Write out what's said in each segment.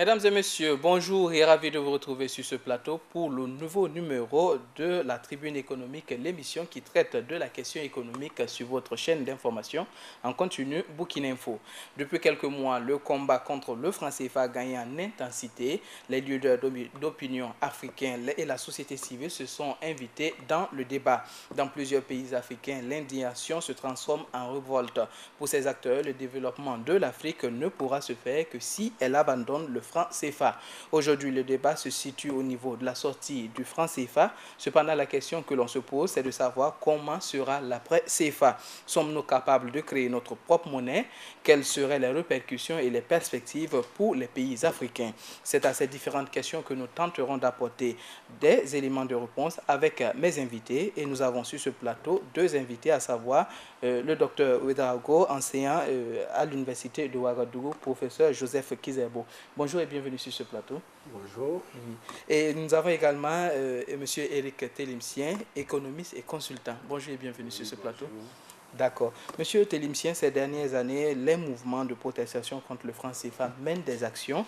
Mesdames et messieurs, bonjour et ravi de vous retrouver sur ce plateau pour le nouveau numéro de la Tribune économique, l'émission qui traite de la question économique sur votre chaîne d'information en continu Burkina Info. Depuis quelques mois, le combat contre le franc CFA gagne en intensité. Les leaders d'opinion africains et la société civile se sont invités dans le débat. Dans plusieurs pays africains, l'indignation se transforme en révolte. Pour ces acteurs, le développement de l'Afrique ne pourra se faire que si elle abandonne le franc CFA. Aujourd'hui, le débat se situe au niveau de la sortie du franc CFA. Cependant, la question que l'on se pose, c'est de savoir comment sera l'après CFA. Sommes-nous capables de créer notre propre monnaie? Quelles seraient les répercussions et les perspectives pour les pays africains? C'est à ces différentes questions que nous tenterons d'apporter des éléments de réponse avec mes invités. Et nous avons sur ce plateau deux invités, à savoir le docteur Ouedraogo, enseignant à l'université de Ouagadougou, professeur Joseph Kizerbo. Bonjour et bienvenue sur ce plateau. Bonjour. Et nous avons également M. Éric Télimsien, économiste et consultant. Bonjour et bienvenue sur ce plateau. D'accord. Monsieur Télimsien, ces dernières années, les mouvements de protestation contre le franc CFA mènent des actions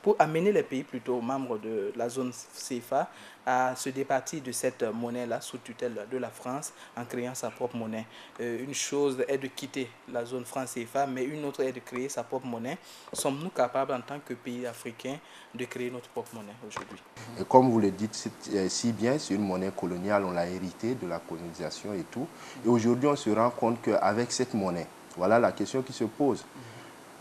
pour amener les pays plutôt membres de la zone CFA à se départir de cette monnaie-là sous tutelle de la France en créant sa propre monnaie. Une chose est de quitter la zone franc CFA, mais une autre est de créer sa propre monnaie. Sommes-nous capables en tant que pays africains de créer notre propre monnaie aujourd'hui? Et comme vous le dites si bien, c'est une monnaie coloniale, on l'a héritée de la colonisation et tout. Et aujourd'hui, on se rend compte qu'avec cette monnaie, voilà la question qui se pose.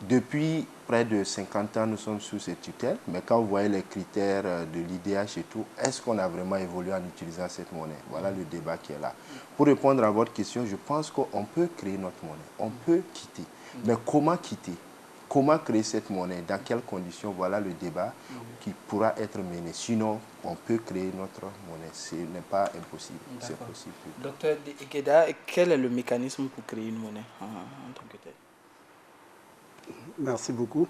Depuis près de 50 ans, nous sommes sous cette tutelle, mais quand vous voyez les critères de l'IDH et tout, est-ce qu'on a vraiment évolué en utilisant cette monnaie? Voilà le débat qui est là. Pour répondre à votre question, je pense qu'on peut créer notre monnaie, on peut quitter. Mais comment quitter? Comment créer cette monnaie? Dans quelles conditions? Voilà le débat qui pourra être mené. Sinon, on peut créer notre monnaie. Ce n'est pas impossible. C'est possible. Docteur Ikeda, quel est le mécanisme pour créer une monnaie en tant que tel? Merci beaucoup.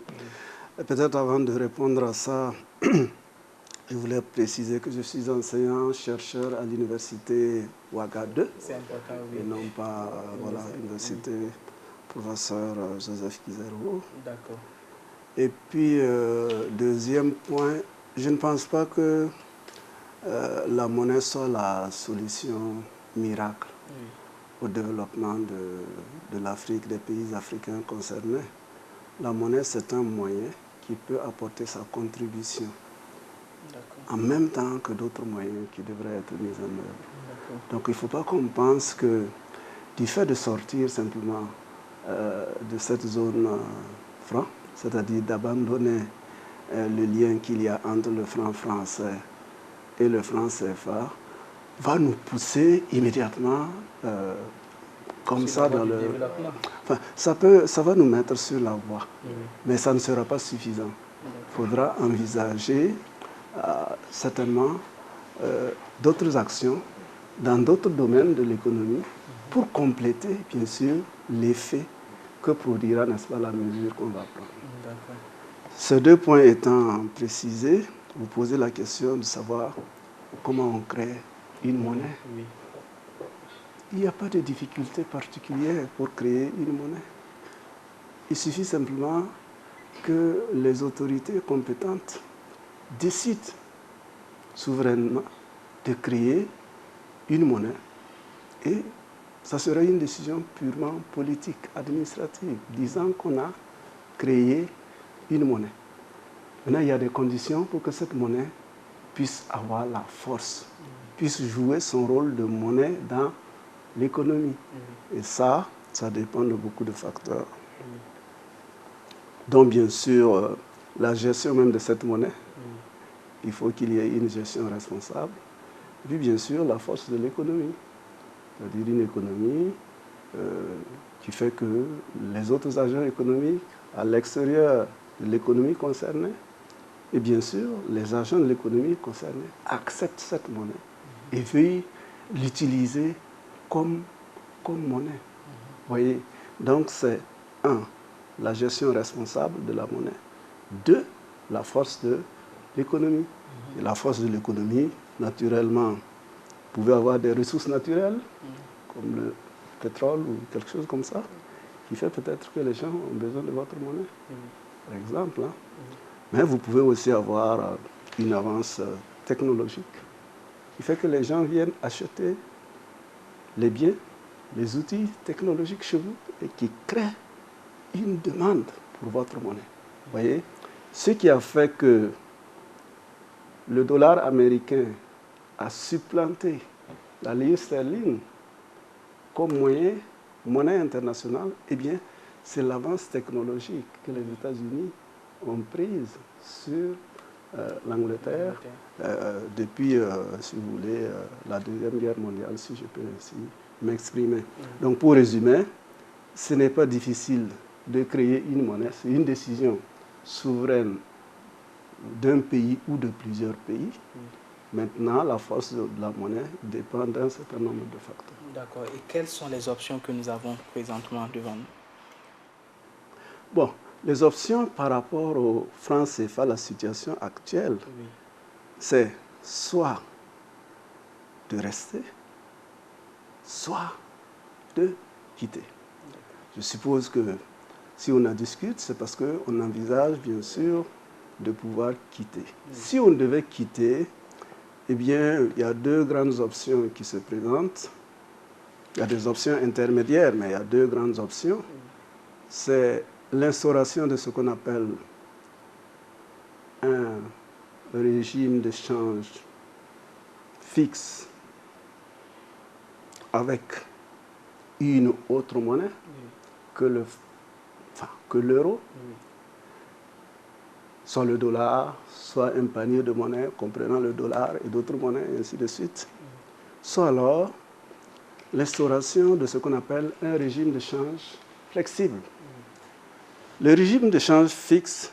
Peut-être avant de répondre à ça, je voulais préciser que je suis enseignant-chercheur à l'université Ouagadougou. C'est important, oui. Et non pas l'université professeur Joseph Kizerbo. D'accord. Et puis, deuxième point, je ne pense pas que la monnaie soit la solution miracle au développement de l'Afrique, des pays africains concernés. La monnaie, c'est un moyen qui peut apporter sa contribution en même temps que d'autres moyens qui devraient être mis en œuvre. Donc il ne faut pas qu'on pense que du fait de sortir simplement de cette zone franc, c'est-à-dire d'abandonner le lien qu'il y a entre le franc français et le franc CFA, va nous pousser immédiatement comme ça dans le... Enfin, ça va nous mettre sur la voie, mais ça ne sera pas suffisant. Il faudra envisager certainement d'autres actions dans d'autres domaines de l'économie pour compléter, bien sûr, l'effet que produira, n'est-ce pas, la mesure qu'on va prendre. Ces deux points étant précisés, vous posez la question de savoir comment on crée une monnaie. Il n'y a pas de difficulté particulière pour créer une monnaie. Il suffit simplement que les autorités compétentes décident souverainement de créer une monnaie et ça serait une décision purement politique, administrative, disant qu'on a créé une monnaie. Maintenant, il y a des conditions pour que cette monnaie puisse avoir la force, puisse jouer son rôle de monnaie dans l'économie. Et ça dépend de beaucoup de facteurs. Donc, bien sûr, la gestion même de cette monnaie, il faut qu'il y ait une gestion responsable. Et puis, bien sûr, la force de l'économie. C'est-à-dire une économie qui fait que les autres agents économiques à l'extérieur de l'économie concernée, et bien sûr, les agents de l'économie concernés acceptent cette monnaie et veuillent l'utiliser comme monnaie. Vous voyez? Donc, c'est 1, la gestion responsable de la monnaie. 2, la force de l'économie. Et la force de l'économie, naturellement, vous pouvez avoir des ressources naturelles, comme le pétrole ou quelque chose comme ça, qui fait peut-être que les gens ont besoin de votre monnaie. par exemple. Hein. Mais vous pouvez aussi avoir une avance technologique qui fait que les gens viennent acheter les biens, les outils technologiques chez vous et qui créent une demande pour votre monnaie. Vous voyez, ce qui a fait que le dollar américain a supplanté la livre sterling comme monnaie internationale, eh bien, c'est l'avance technologique que les États-Unis ont prise sur l'Angleterre depuis, si vous voulez, la Deuxième Guerre mondiale, si je peux ainsi m'exprimer. Donc, pour résumer, ce n'est pas difficile de créer une monnaie, c'est une décision souveraine d'un pays ou de plusieurs pays. Maintenant, la force de la monnaie dépend d'un certain nombre de facteurs. D'accord. Et quelles sont les options que nous avons présentement devant nous? Bon, les options par rapport au franc CFA, la situation actuelle, c'est soit de rester, soit de quitter. Je suppose que si on en discute, c'est parce qu'on envisage bien sûr de pouvoir quitter. Si on devait quitter, eh bien, il y a deux grandes options qui se présentent. Il y a des options intermédiaires, mais il y a deux grandes options. C'est l'instauration de ce qu'on appelle un régime d'échange fixe avec une autre monnaie que l'euro, soit le dollar, soit un panier de monnaies comprenant le dollar et d'autres monnaies, et ainsi de suite. Soit alors l'instauration de ce qu'on appelle un régime d'échange flexible. Le régime d'échange fixe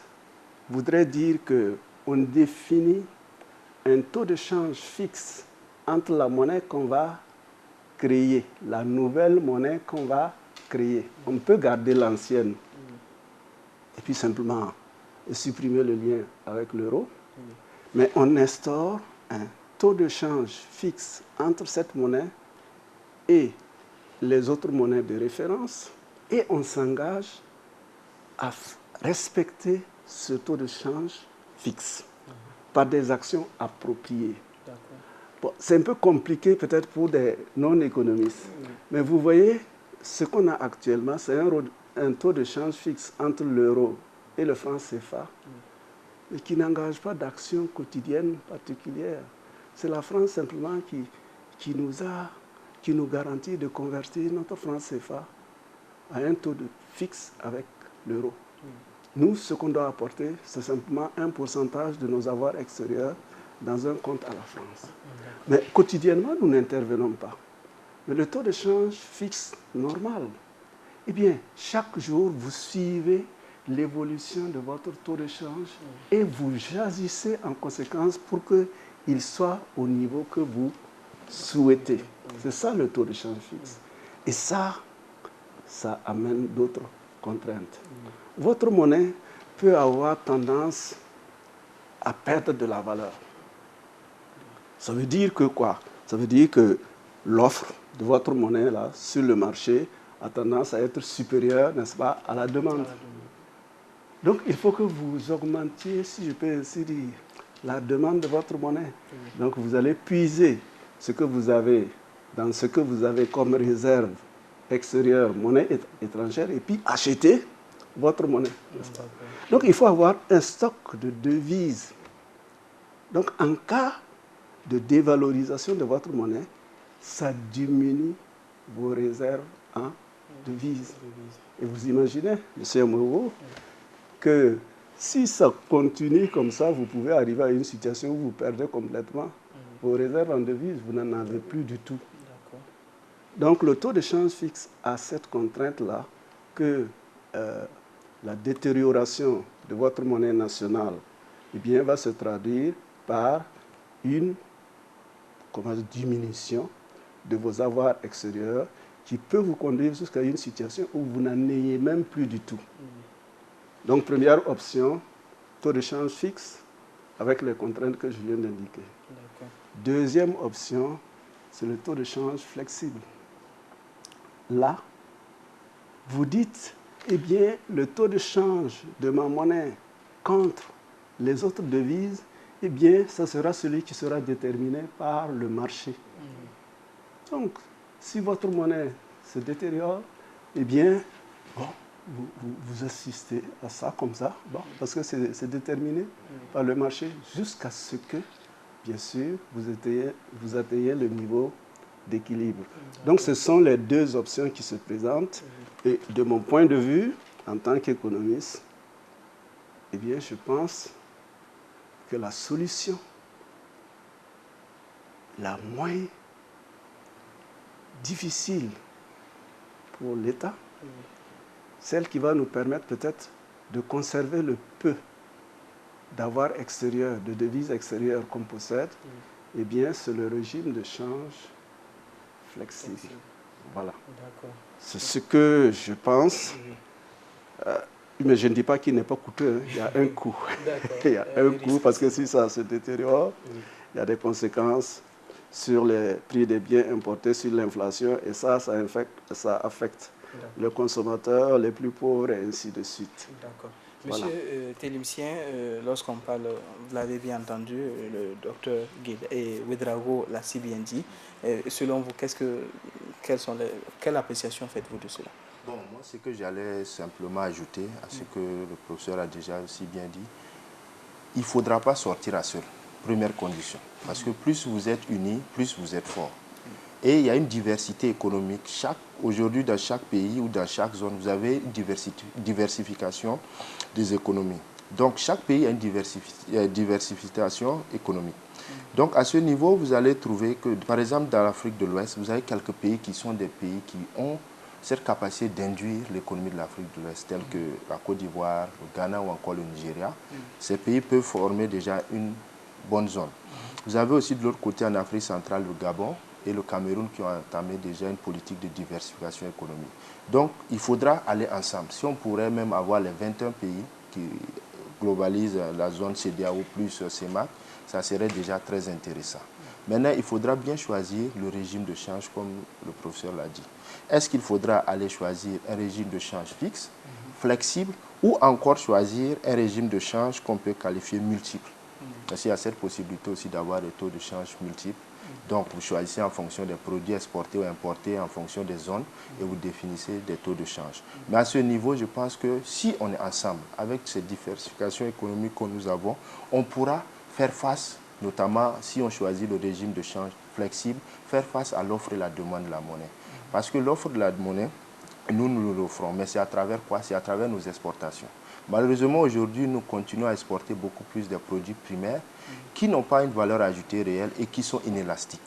voudrait dire qu'on définit un taux de change fixe entre la monnaie qu'on va créer, la nouvelle monnaie qu'on va créer. On peut garder l'ancienne et puis simplement supprimer le lien avec l'euro, mais on instaure un taux de change fixe entre cette monnaie et les autres monnaies de référence et on s'engage à respecter ce taux de change fixe par des actions appropriées. Bon, c'est un peu compliqué peut-être pour des non-économistes, mais vous voyez, ce qu'on a actuellement, c'est un taux de change fixe entre l'euro et le franc CFA, mais qui n'engage pas d'action quotidienne particulière. C'est la France simplement qui nous garantit de convertir notre franc CFA à un taux fixe avec l'euro. Nous, ce qu'on doit apporter, c'est simplement un pourcentage de nos avoirs extérieurs dans un compte à la France. Mais quotidiennement, nous n'intervenons pas. Mais le taux de change fixe normal, eh bien, chaque jour, vous suivez l'évolution de votre taux de change et vous agissez en conséquence pour qu'il soit au niveau que vous souhaitez. C'est ça le taux de change fixe. Et ça amène d'autres contraintes. Votre monnaie peut avoir tendance à perdre de la valeur. Ça veut dire que quoi? Ça veut dire que l'offre de votre monnaie là, sur le marché a tendance à être supérieure, n'est-ce pas, à la demande. Donc il faut que vous augmentiez, si je peux ainsi dire, la demande de votre monnaie. Donc vous allez puiser ce que vous avez dans ce que vous avez comme réserve extérieure, monnaie étrangère, et puis acheter votre monnaie. Donc il faut avoir un stock de devises. Donc en cas de dévalorisation de votre monnaie, ça diminue vos réserves en devises. Et vous imaginez, M. Moreau, que si ça continue comme ça, vous pouvez arriver à une situation où vous perdez complètement vos réserves en devises, vous n'en avez plus du tout. Donc le taux de change fixe a cette contrainte-là que la détérioration de votre monnaie nationale eh bien, va se traduire par une diminution de vos avoirs extérieurs qui peut vous conduire jusqu'à une situation où vous n'en ayez même plus du tout. Donc, première option, taux de change fixe avec les contraintes que je viens d'indiquer. Deuxième option, c'est le taux de change flexible. Là, vous dites, eh bien, le taux de change de ma monnaie contre les autres devises, eh bien, ça sera celui qui sera déterminé par le marché. Donc, si votre monnaie se détériore, eh bien, bon, vous assistez à ça comme ça, bon, parce que c'est déterminé par le marché jusqu'à ce que, bien sûr, vous atteignez le niveau d'équilibre. Donc, ce sont les deux options qui se présentent. Et de mon point de vue, en tant qu'économiste, eh bien, je pense que la solution la moins difficile pour l'État, celle qui va nous permettre peut-être de conserver le peu d'avoir extérieur, de devises extérieures qu'on possède, eh bien, c'est le régime de change flexible. Voilà. C'est ce que je pense. Mais je ne dis pas qu'il n'est pas coûteux. Hein. Il y a un coût. Il y a un coût parce que si ça se détériore, il y a des conséquences sur les prix des biens importés, sur l'inflation, et ça affecte le consommateur, les plus pauvres, et ainsi de suite. D'accord. Monsieur Télimcien, lorsqu'on parle, vous l'avez bien entendu, le docteur Ouédraogo l'a si bien dit. Selon vous, quelle appréciation faites-vous de cela? Bon, moi, ce que j'allais simplement ajouter à ce que le professeur a déjà aussi bien dit, il ne faudra pas sortir à seul. Première condition. Parce que plus vous êtes unis, plus vous êtes forts. Et il y a une diversité économique. Aujourd'hui, dans chaque pays ou dans chaque zone, vous avez une diversification des économies. Donc, chaque pays a une diversification économique. Donc, à ce niveau, vous allez trouver que, par exemple, dans l'Afrique de l'Ouest, vous avez quelques pays qui sont des pays qui ont cette capacité d'induire l'économie de l'Afrique de l'Ouest, tels que la Côte d'Ivoire, le Ghana ou encore le Nigeria. Ces pays peuvent former déjà une bonne zone. Vous avez aussi de l'autre côté en Afrique centrale le Gabon et le Cameroun qui ont entamé déjà une politique de diversification économique. Donc, il faudra aller ensemble. Si on pourrait même avoir les 21 pays qui globalisent la zone CEDEAO plus CEMAC, ça serait déjà très intéressant. Maintenant, il faudra bien choisir le régime de change, comme le professeur l'a dit. Est-ce qu'il faudra aller choisir un régime de change fixe, flexible, ou encore choisir un régime de change qu'on peut qualifier multiple? Parce qu'il y a cette possibilité aussi d'avoir des taux de change multiples. Donc, vous choisissez en fonction des produits exportés ou importés, en fonction des zones, et vous définissez des taux de change. Mais à ce niveau, je pense que si on est ensemble, avec cette diversification économique que nous avons, on pourra faire face, notamment si on choisit le régime de change flexible, faire face à l'offre et la demande de la monnaie. Parce que l'offre de la monnaie, nous l'offrons, mais c'est à travers quoi? C'est à travers nos exportations. Malheureusement, aujourd'hui, nous continuons à exporter beaucoup plus de produits primaires qui n'ont pas une valeur ajoutée réelle et qui sont inélastiques.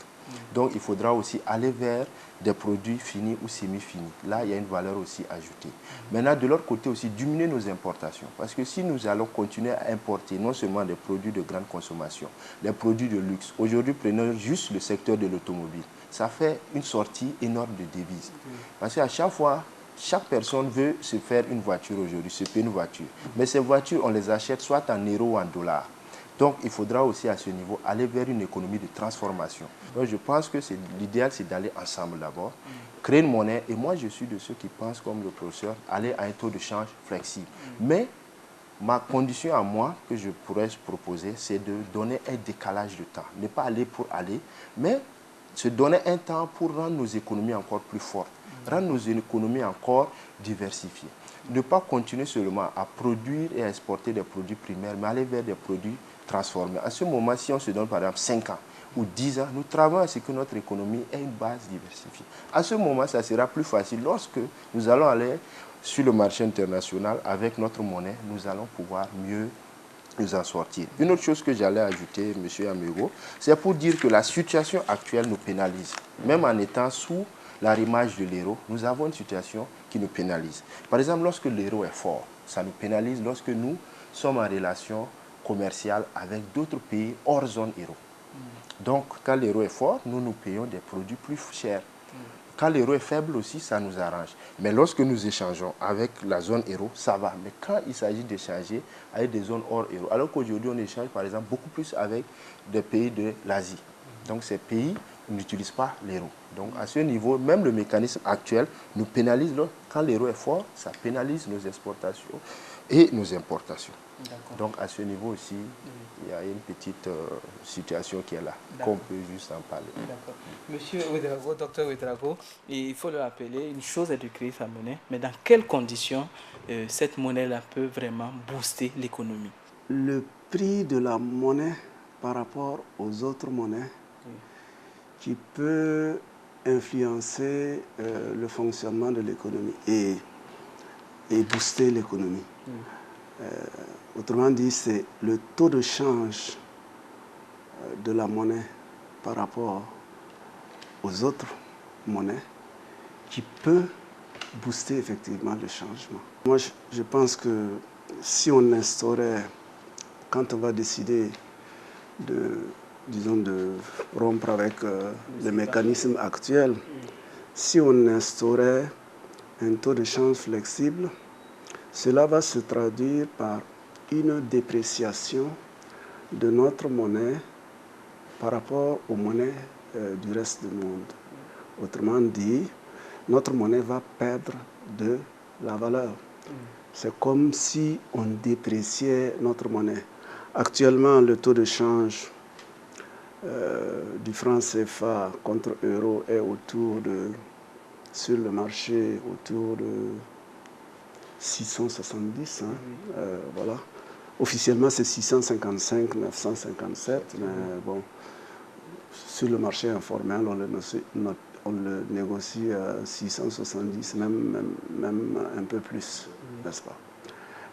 Donc, il faudra aussi aller vers des produits finis ou semi-finis. Là, il y a une valeur aussi ajoutée. Maintenant, de l'autre côté aussi, diminuer nos importations. Parce que si nous allons continuer à importer non seulement des produits de grande consommation, des produits de luxe, aujourd'hui, prenons juste le secteur de l'automobile. Ça fait une sortie énorme de devises. Parce qu'à chaque fois, chaque personne veut se faire une voiture aujourd'hui, se payer une voiture. Mais ces voitures, on les achète soit en euros ou en dollars. Donc, il faudra aussi à ce niveau aller vers une économie de transformation. Donc, je pense que l'idéal, c'est d'aller ensemble d'abord, créer une monnaie. Et moi, je suis de ceux qui pensent, comme le professeur, aller à un taux de change flexible. Mais ma condition à moi, que je pourrais proposer, c'est de donner un décalage de temps. Ne pas aller pour aller, mais se donner un temps pour rendre nos économies encore plus fortes, rendre nos économies encore diversifiées. Ne pas continuer seulement à produire et à exporter des produits primaires, mais aller vers des produits transformés. À ce moment, si on se donne par exemple 5 ans ou 10 ans, nous travaillons à ce que notre économie ait une base diversifiée. À ce moment, ça sera plus facile. Lorsque nous allons aller sur le marché international avec notre monnaie, nous allons pouvoir mieux nous en sortir. Une autre chose que j'allais ajouter, M. Amego, c'est pour dire que la situation actuelle nous pénalise. Même en étant sous l'arrimage de l'euro, nous avons une situation qui nous pénalise. Par exemple, lorsque l'euro est fort, ça nous pénalise lorsque nous sommes en relation commerciale avec d'autres pays hors zone euro. Donc, quand l'euro est fort, nous payons des produits plus chers. Quand l'euro est faible aussi, ça nous arrange. Mais lorsque nous échangeons avec la zone euro, ça va. Mais quand il s'agit d'échanger avec des zones hors euro, alors qu'aujourd'hui on échange par exemple beaucoup plus avec des pays de l'Asie. Donc ces pays n'utilisent pas l'euro. Donc à ce niveau, même le mécanisme actuel nous pénalise. Quand l'euro est fort, ça pénalise nos exportations et nos importations. Donc à ce niveau aussi, il y a une petite situation qui est là, qu'on peut juste en parler. Monsieur Ouedraogo, docteur Ouedraogo, il faut le rappeler, une chose est de créer sa monnaie, mais dans quelles conditions cette monnaie-là peut vraiment booster l'économie? Le prix de la monnaie par rapport aux autres monnaies qui peut influencer le fonctionnement de l'économie et booster l'économie. Autrement dit, c'est le taux de change de la monnaie par rapport aux autres monnaies qui peut booster effectivement le changement. Moi, je pense que si on instaurait, quand on va décider de rompre avec les mécanismes actuels, si on instaurait un taux de change flexible, cela va se traduire par une dépréciation de notre monnaie par rapport aux monnaies du reste du monde. Autrement dit, notre monnaie va perdre de la valeur. C'est comme si on dépréciait notre monnaie. Actuellement, le taux de change du franc CFA contre euro est sur le marché, autour de 670. Voilà. Officiellement, c'est 655, 957, mais bon, sur le marché informel, on le négocie à 670, même un peu plus, n'est-ce pas?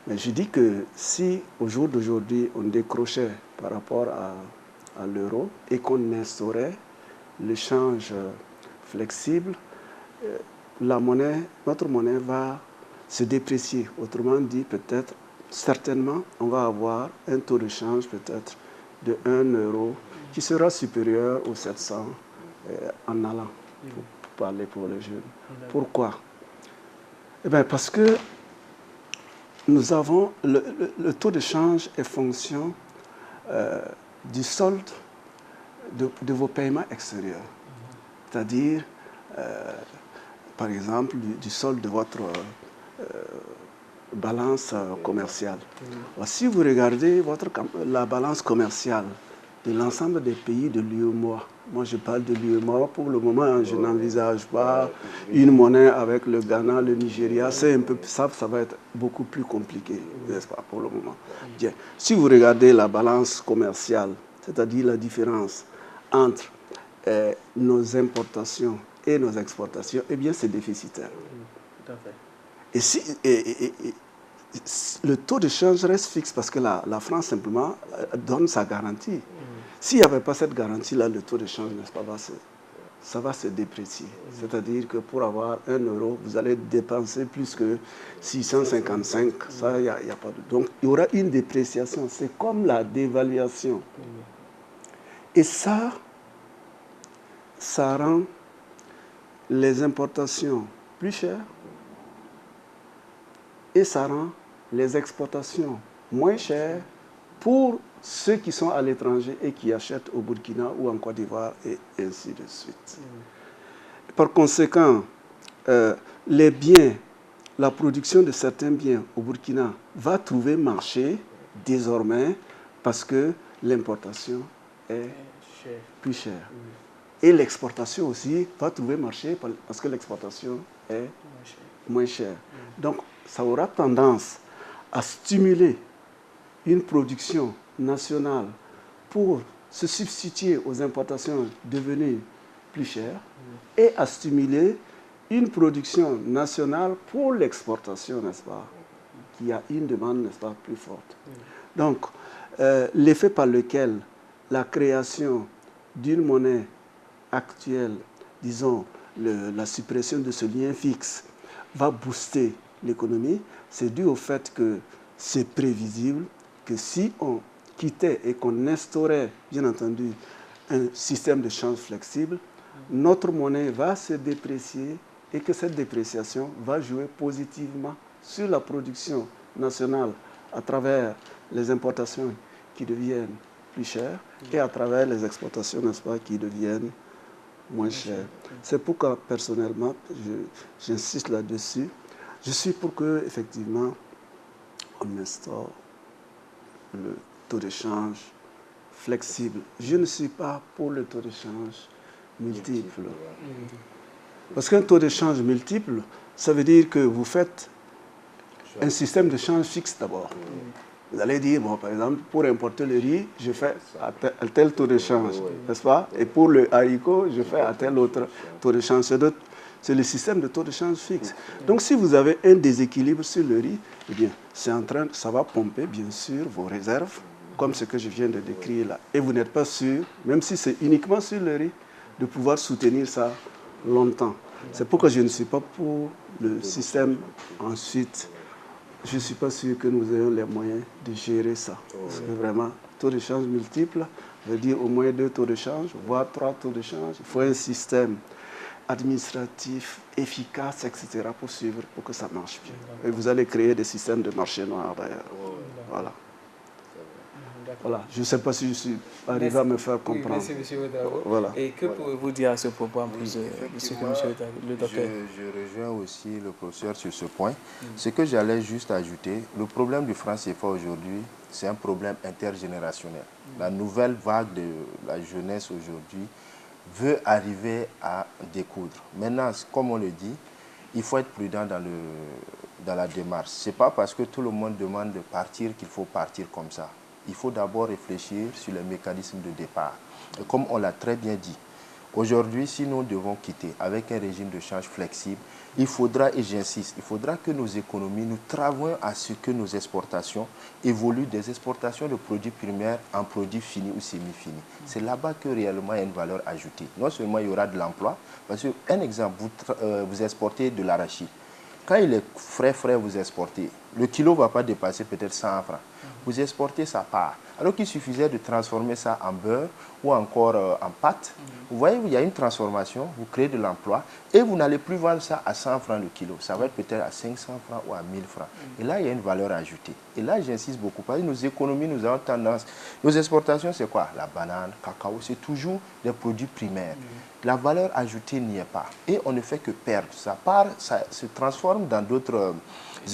Mais je dis que si au jour d'aujourd'hui, on décrochait par rapport à l'euro et qu'on instaurait l'échange flexible, notre monnaie va se déprécier. Autrement dit, peut-être, certainement, on va avoir un taux de change peut-être de 1 euro qui sera supérieur aux 700 en allant, pour parler pour les jeunes. Pourquoi? Eh bien, parce que nous avons le taux de change est fonction du solde de vos paiements extérieurs. C'est-à-dire, par exemple, du solde de votre balance commerciale. Si vous regardez la balance commerciale de l'ensemble des pays de l'UEMOA, moi je parle de l'UEMOA pour le moment, je n'envisage pas une monnaie avec le Ghana, le Nigeria, c'est un peu ça va être beaucoup plus compliqué, n'est-ce pas, pour le moment. Bien. Si vous regardez la balance commerciale, c'est-à-dire la différence entre nos importations et nos exportations, eh bien c'est déficitaire. Tout à fait. Et le taux de change reste fixe parce que la France simplement donne sa garantie. S'il n'y avait pas cette garantie-là, le taux de change, n'est-ce pas, ça va se déprécier. C'est-à-dire que pour avoir 1 euro, vous allez dépenser plus que 655. Ça, il n'y a pas de... Donc, il y aura une dépréciation. C'est comme la dévaluation. Et ça rend les importations plus chères et ça rend les exportations moins chères pour ceux qui sont à l'étranger et qui achètent au Burkina ou en Côte d'Ivoire et ainsi de suite. Par conséquent, les biens, la production de certains biens au Burkina va trouver marché désormais parce que l'importation est plus chère. Et l'exportation aussi va trouver marché parce que l'exportation est moins chère. Donc, ça aura tendance à stimuler une production nationale pour se substituer aux importations devenues plus chères et à stimuler une production nationale pour l'exportation, n'est-ce pas, qui a une demande, n'est-ce pas, plus forte. Donc, l'effet par lequel la création d'une monnaie actuelle, disons, la suppression de ce lien fixe, va booster l'économie, c'est dû au fait que c'est prévisible que si on quittait et qu'on instaurait, bien entendu, un système de change flexible, notre monnaie va se déprécier et que cette dépréciation va jouer positivement sur la production nationale à travers les importations qui deviennent plus chères et à travers les exportations, n'est-ce pas, qui deviennent moins cher. C'est pourquoi, personnellement, j'insiste là-dessus. Je suis pour que, effectivement, on instaure le taux de change flexible. Je ne suis pas pour le taux de change multiple. Parce qu'un taux de change multiple, ça veut dire que vous faites un système de change fixe d'abord. Vous allez dire, bon, par exemple, pour importer le riz, je fais à tel taux de change, n'est-ce pas? Et pour le haricot, je fais à tel autre taux de change. C'est le système de taux de change fixe. Donc, si vous avez un déséquilibre sur le riz, eh bien, ça va pomper, bien sûr, vos réserves, comme ce que je viens de décrire là. Et vous n'êtes pas sûr, même si c'est uniquement sur le riz, de pouvoir soutenir ça longtemps. C'est pourquoi je ne suis pas pour le système ensuite. Je ne suis pas sûr que nous ayons les moyens de gérer ça. Parce que vraiment, taux de change multiple veut dire au moins 2 taux de change, voire 3 taux de change. Il faut un système administratif efficace, etc. pour suivre, pour que ça marche bien. Et vous allez créer des systèmes de marché noir d'ailleurs. Voilà. Voilà. Je ne sais pas si je suis arrivé à me faire comprendre. Merci, M. Ouedraogo. Voilà. Et que pouvez-vous dire à ce propos en plus de ce que le docteur... Je rejoins aussi le professeur sur ce point. Ce que j'allais juste ajouter, le problème du franc CFA aujourd'hui, c'est un problème intergénérationnel. La nouvelle vague de la jeunesse aujourd'hui veut arriver à découdre. Maintenant, comme on le dit, il faut être prudent dans la démarche. Ce n'est pas parce que tout le monde demande de partir qu'il faut partir comme ça. Il faut d'abord réfléchir sur les mécanismes de départ. Et comme on l'a très bien dit, aujourd'hui, si nous devons quitter avec un régime de change flexible, il faudra, et j'insiste, il faudra que nos économies, nous travaillons à ce que nos exportations évoluent des exportations de produits primaires en produits finis ou semi-finis. C'est là-bas que réellement il y a une valeur ajoutée. Non seulement il y aura de l'emploi, parce qu'un exemple, vous exportez de l'arachide. Quand il est frais, vous exportez. Le kilo ne va pas dépasser peut-être 100 francs. Vous exportez sa part. Alors qu'il suffisait de transformer ça en beurre ou encore en pâte. Vous voyez, il y a une transformation, vous créez de l'emploi et vous n'allez plus vendre ça à 100 francs le kilo. Ça va être peut-être à 500 francs ou à 1000 francs. Et là, il y a une valeur ajoutée. Et là, j'insiste beaucoup parce que nos économies, nous avons tendance... Nos exportations, c'est quoi? La banane, le cacao, c'est toujours des produits primaires. La valeur ajoutée n'y est pas. Et on ne fait que perdre. Ça part, ça se transforme dans d'autres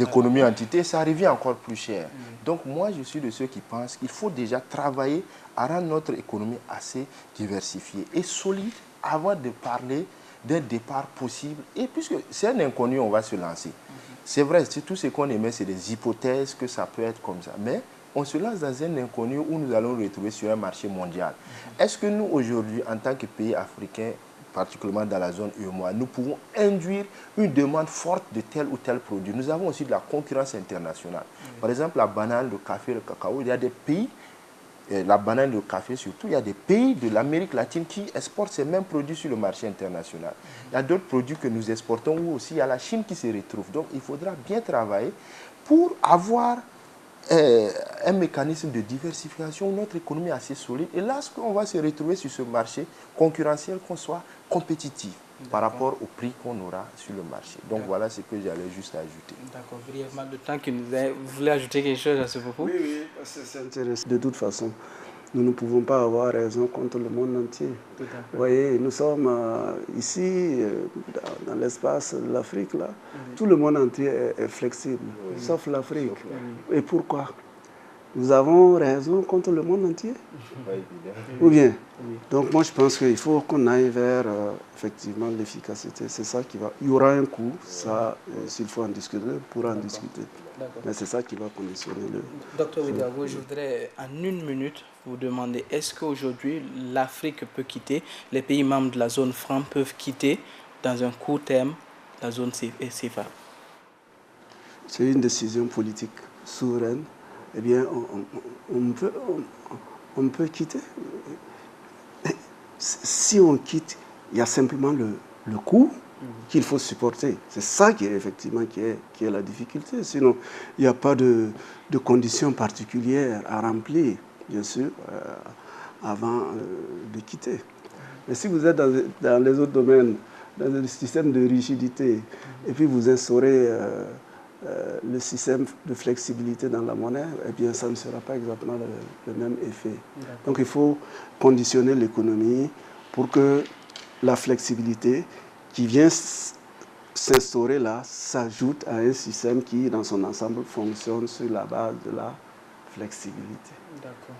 économies, entités, ça revient encore plus cher. Donc moi, je suis de ceux qui pensent qu'il faut déjà travailler à rendre notre économie assez diversifiée et solide avant de parler d'un départ possible. Et puisque c'est un inconnu, on va se lancer. C'est vrai, tout ce qu'on émet, c'est des hypothèses que ça peut être comme ça. Mais on se lance dans un inconnu où nous allons nous retrouver sur un marché mondial. Est-ce que nous, aujourd'hui, en tant que pays africain, particulièrement dans la zone UEMOA, nous pouvons induire une demande forte de tel ou tel produit? Nous avons aussi de la concurrence internationale. Par exemple, la banane, le café, le cacao, il y a des pays, la banane et le café surtout, il y a des pays de l'Amérique latine qui exportent ces mêmes produits sur le marché international. Il y a d'autres produits que nous exportons où aussi il y a la Chine qui se retrouve. Donc il faudra bien travailler pour avoir un mécanisme de diversification, notre économie assez solide. Et là, on va se retrouver sur ce marché concurrentiel, qu'on soit compétitif par rapport au prix qu'on aura sur le marché. Donc voilà ce que j'allais juste ajouter. D'accord, brièvement, le temps que nous avons... Vous voulez ajouter quelque chose à ce propos? Oui, c'est intéressant. De toute façon, nous ne pouvons pas avoir raison contre le monde entier. Vous voyez, nous sommes ici, dans l'espace de l'Afrique, là. Tout le monde entier est flexible, sauf l'Afrique. Et pourquoi? Nous avons raison contre le monde entier? Ou bien? Donc moi je pense qu'il faut qu'on aille vers effectivement l'efficacité. C'est ça qui va... Il y aura un coût, ça, s'il faut en discuter, on pourra en discuter. Mais c'est ça qui va conditionner le... Docteur Ouedraogo, je voudrais en 1 minute vous demander, est-ce qu'aujourd'hui l'Afrique peut quitter, les pays membres de la zone franc peuvent quitter dans un court terme la zone CFA? C'est une décision politique souveraine. Eh bien, on peut quitter. Si on quitte, il y a simplement le coût qu'il faut supporter. C'est ça qui est effectivement qui est la difficulté. Sinon, il n'y a pas de conditions particulières à remplir, bien sûr, avant de quitter. Mais si vous êtes dans les autres domaines, dans le système de rigidité, et puis vous instaurez le système de flexibilité dans la monnaie, eh bien, ça ne sera pas exactement le même effet. Donc, il faut conditionner l'économie pour que la flexibilité qui vient s'instaurer là s'ajoute à un système qui, dans son ensemble, fonctionne sur la base de la flexibilité. D'accord.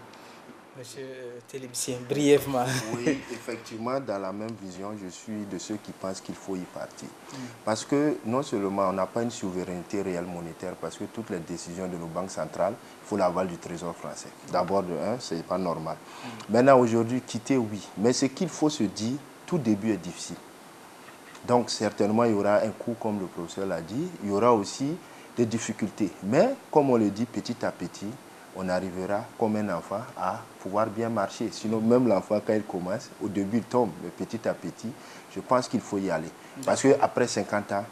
Monsieur Télimsien, brièvement. Oui, effectivement, dans la même vision, je suis de ceux qui pensent qu'il faut y partir. Parce que non seulement on n'a pas une souveraineté réelle monétaire, parce que toutes les décisions de nos banques centrales, il faut l'aval du Trésor français. D'abord, de un, ce n'est pas normal. Maintenant, aujourd'hui, quitter, oui. Mais ce qu'il faut se dire, tout début est difficile. Donc, certainement, il y aura un coût, comme le professeur l'a dit. Il y aura aussi des difficultés. Mais, comme on le dit, petit à petit, on arrivera, comme un enfant, à pouvoir bien marcher. Sinon, même l'enfant, quand il commence, au début, il tombe. Mais petit à petit, je pense qu'il faut y aller. Parce qu'après 50 ans,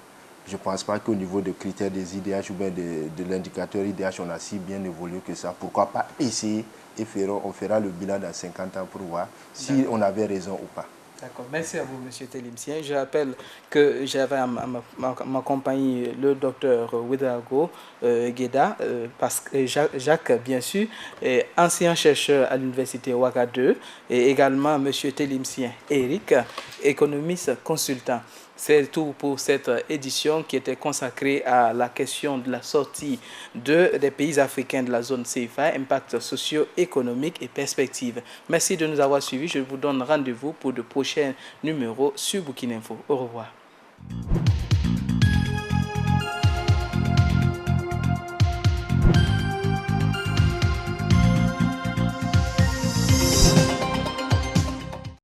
je ne pense pas qu'au niveau des critères des IDH ou bien de l'indicateur IDH, on a si bien évolué que ça. Pourquoi pas essayer et on fera le bilan dans 50 ans pour voir si on avait raison ou pas. D'accord, merci à vous, M. Télimsien. Je rappelle que j'avais à ma compagnie le docteur Ouedraogo Gueda, Jacques, bien sûr, ancien chercheur à l'université Ouaga 2, et également M. Télimsien Eric, économiste consultant. C'est tout pour cette édition qui était consacrée à la question de la sortie des pays africains de la zone CFA, impact socio-économique et perspectives. Merci de nous avoir suivis. Je vous donne rendez-vous pour de prochains numéros sur Burkina Info. Au revoir.